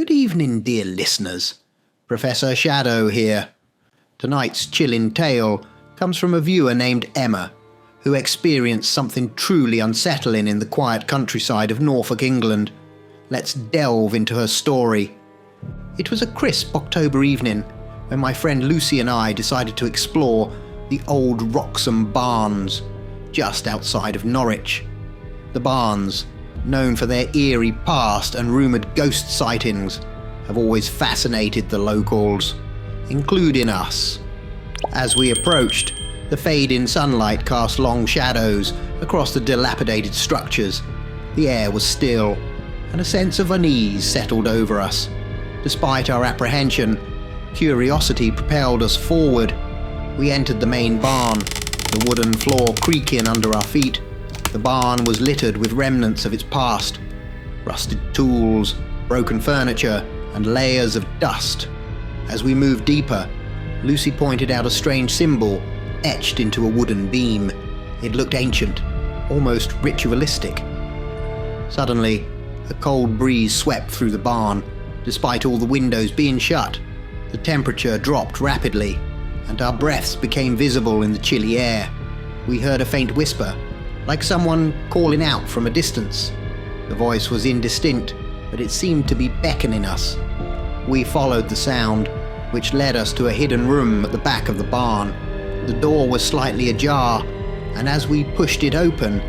Good evening, dear listeners. Professor Shadow here. Tonight's chilling tale comes from a viewer named Emma, who experienced something truly unsettling in the quiet countryside of Norfolk, England. Let's delve into her story. It was a crisp October evening when my friend Lucy and I decided to explore the old Wroxham Barns, just outside of Norwich. The Barns, known for their eerie past and rumoured ghost sightings, have always fascinated the locals, including us. As we approached, the fading sunlight cast long shadows across the dilapidated structures. The air was still, and a sense of unease settled over us. Despite our apprehension, curiosity propelled us forward. We entered the main barn, the wooden floor creaking under our feet. The barn was littered with remnants of its past, rusted tools, broken furniture, and layers of dust. As we moved deeper, Lucy pointed out a strange symbol etched into a wooden beam. It looked ancient, almost ritualistic. Suddenly, a cold breeze swept through the barn. Despite all the windows being shut, the temperature dropped rapidly, and our breaths became visible in the chilly air. We heard a faint whisper, like someone calling out from a distance. The voice was indistinct, but it seemed to be beckoning us. We followed the sound, which led us to a hidden room at the back of the barn. The door was slightly ajar, and as we pushed it open,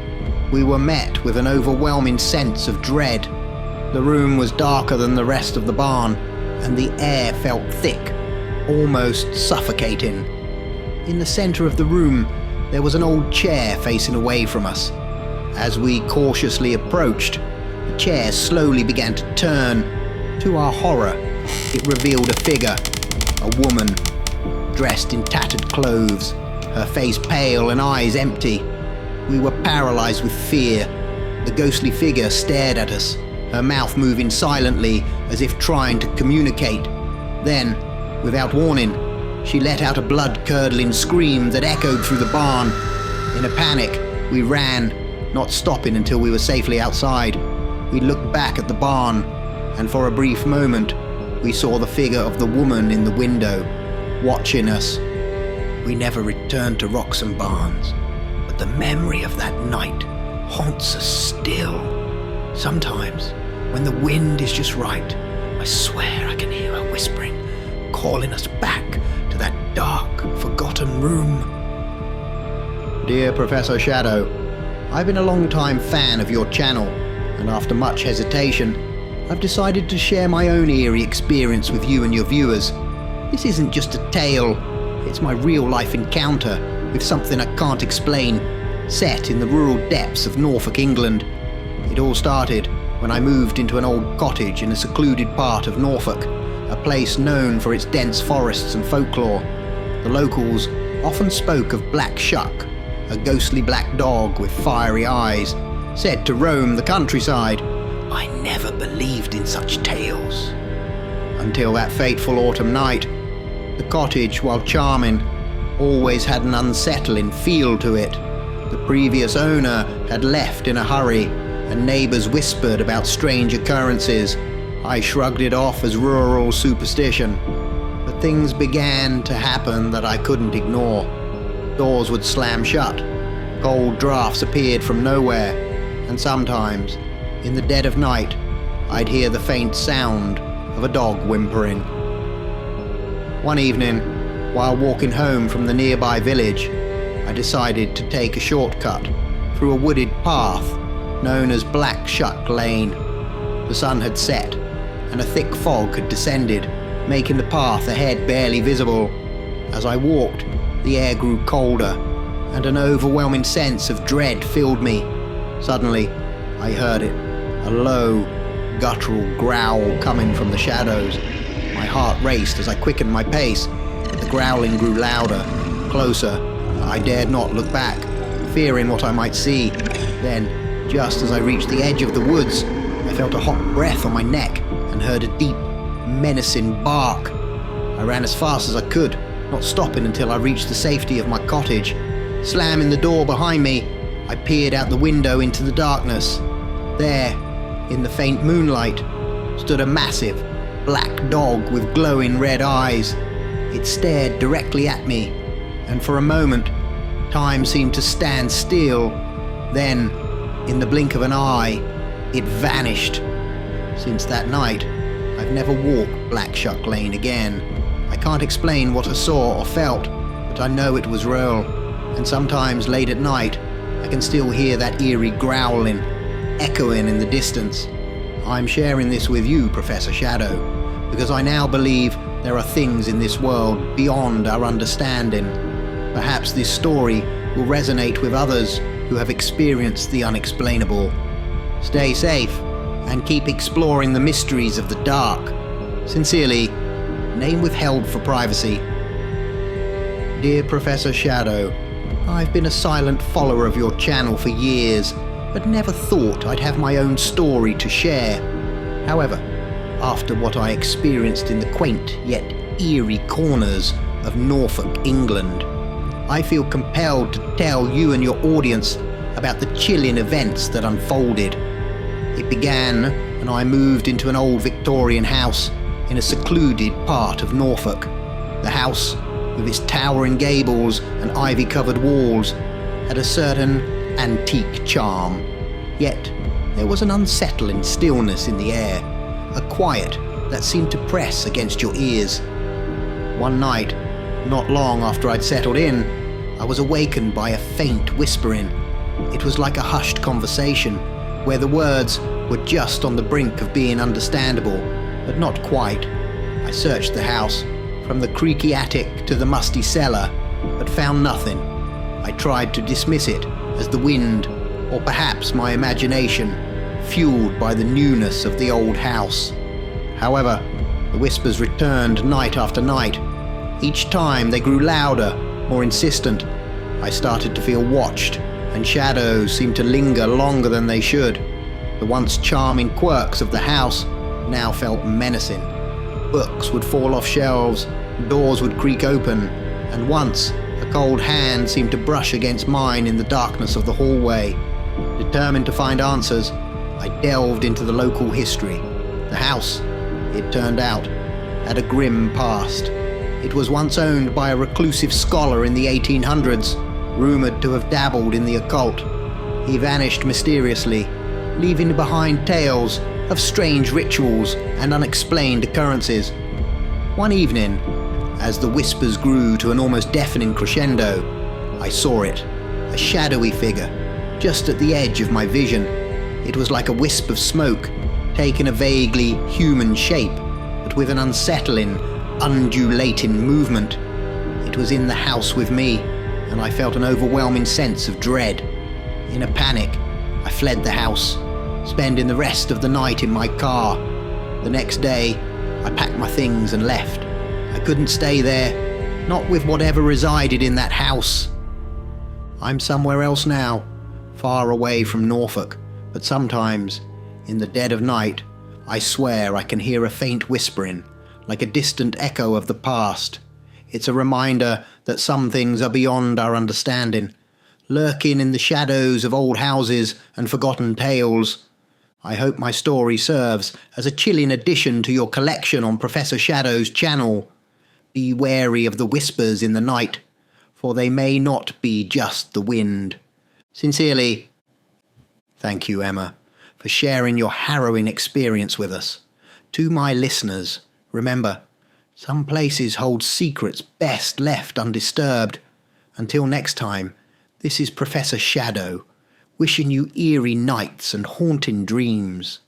we were met with an overwhelming sense of dread. The room was darker than the rest of the barn, and the air felt thick, almost suffocating. In the center of the room, there was an old chair facing away from us. As we cautiously approached, the chair slowly began to turn. To our horror, it revealed a figure, a woman, dressed in tattered clothes, her face pale and eyes empty. We were paralyzed with fear. The ghostly figure stared at us, her mouth moving silently as if trying to communicate. Then, without warning, she let out a blood-curdling scream that echoed through the barn. In a panic, we ran, not stopping until we were safely outside. We looked back at the barn, and for a brief moment, we saw the figure of the woman in the window, watching us. We never returned to Wroxham Barns, but the memory of that night haunts us still. Sometimes, when the wind is just right, I swear I can hear her whispering, calling us back to that dark, forgotten room. Dear Professor Shadow, I've been a long-time fan of your channel, and after much hesitation, I've decided to share my own eerie experience with you and your viewers. This isn't just a tale, it's my real-life encounter with something I can't explain, set in the rural depths of Norfolk, England. It all started when I moved into an old cottage in a secluded part of Norfolk, a place known for its dense forests and folklore. The locals often spoke of Black Shuck, a ghostly black dog with fiery eyes, said to roam the countryside. I never believed in such tales. Until that fateful autumn night. The cottage, while charming, always had an unsettling feel to it. The previous owner had left in a hurry, and neighbours whispered about strange occurrences. I shrugged it off as rural superstition, but things began to happen that I couldn't ignore. Doors would slam shut, cold drafts appeared from nowhere, and sometimes, in the dead of night, I'd hear the faint sound of a dog whimpering. One evening, while walking home from the nearby village, I decided to take a shortcut through a wooded path known as Black Shuck Lane. The sun had set, and a thick fog had descended, making the path ahead barely visible. As I walked, the air grew colder, and an overwhelming sense of dread filled me. Suddenly, I heard it, a low, guttural growl coming from the shadows. My heart raced as I quickened my pace, but the growling grew louder, closer. I dared not look back, fearing what I might see. Then, just as I reached the edge of the woods, I felt a hot breath on my neck and heard a deep, menacing bark. I ran as fast as I could, not stopping until I reached the safety of my cottage. Slamming the door behind me, I peered out the window into the darkness. There, in the faint moonlight, stood a massive, black dog with glowing red eyes. It stared directly at me, and for a moment, time seemed to stand still. Then, in the blink of an eye, it vanished. Since that night, I've never walked Black Shuck Lane again. I can't explain what I saw or felt, but I know it was real, and sometimes late at night, I can still hear that eerie growling, echoing in the distance. I'm sharing this with you, Professor Shadow, because I now believe there are things in this world beyond our understanding. Perhaps this story will resonate with others who have experienced the unexplainable. Stay safe and keep exploring the mysteries of the dark. Sincerely, name withheld for privacy. Dear Professor Shadow, I've been a silent follower of your channel for years, but never thought I'd have my own story to share. However, after what I experienced in the quaint yet eerie corners of Norfolk, England, I feel compelled to tell you and your audience about the chilling events that unfolded. It began when I moved into an old Victorian house in a secluded part of Norfolk. The house, with its towering gables and ivy-covered walls, had a certain antique charm. Yet there was an unsettling stillness in the air, a quiet that seemed to press against your ears. One night, not long after I'd settled in, I was awakened by a faint whispering. It was like a hushed conversation, where the words were just on the brink of being understandable, but not quite. I searched the house, from the creaky attic to the musty cellar, but found nothing. I tried to dismiss it as the wind, or perhaps my imagination, fueled by the newness of the old house. However, the whispers returned night after night. Each time they grew louder, more insistent. I started to feel watched, and shadows seemed to linger longer than they should. The once charming quirks of the house now felt menacing. Books would fall off shelves, doors would creak open, and once a cold hand seemed to brush against mine in the darkness of the hallway. Determined to find answers, I delved into the local history. The house, it turned out, had a grim past. It was once owned by a reclusive scholar in the 1800s, rumored to have dabbled in the occult. He vanished mysteriously, leaving behind tales of strange rituals and unexplained occurrences. One evening, as the whispers grew to an almost deafening crescendo, I saw it, a shadowy figure, just at the edge of my vision. It was like a wisp of smoke, taking a vaguely human shape, but with an unsettling, undulating movement. It was in the house with me, and I felt an overwhelming sense of dread. In a panic, I fled the house, spending the rest of the night in my car. The next day, I packed my things and left. I couldn't stay there, not with whatever resided in that house. I'm somewhere else now, far away from Norfolk, but sometimes, in the dead of night, I swear I can hear a faint whispering, like a distant echo of the past. It's a reminder that some things are beyond our understanding, lurking in the shadows of old houses and forgotten tales. I hope my story serves as a chilling addition to your collection on Professor Shadow's channel. Be wary of the whispers in the night, for they may not be just the wind. Sincerely, thank you, Emma, for sharing your harrowing experience with us. To my listeners, remember, some places hold secrets best left undisturbed. Until next time, this is Professor Shadow, wishing you eerie nights and haunting dreams.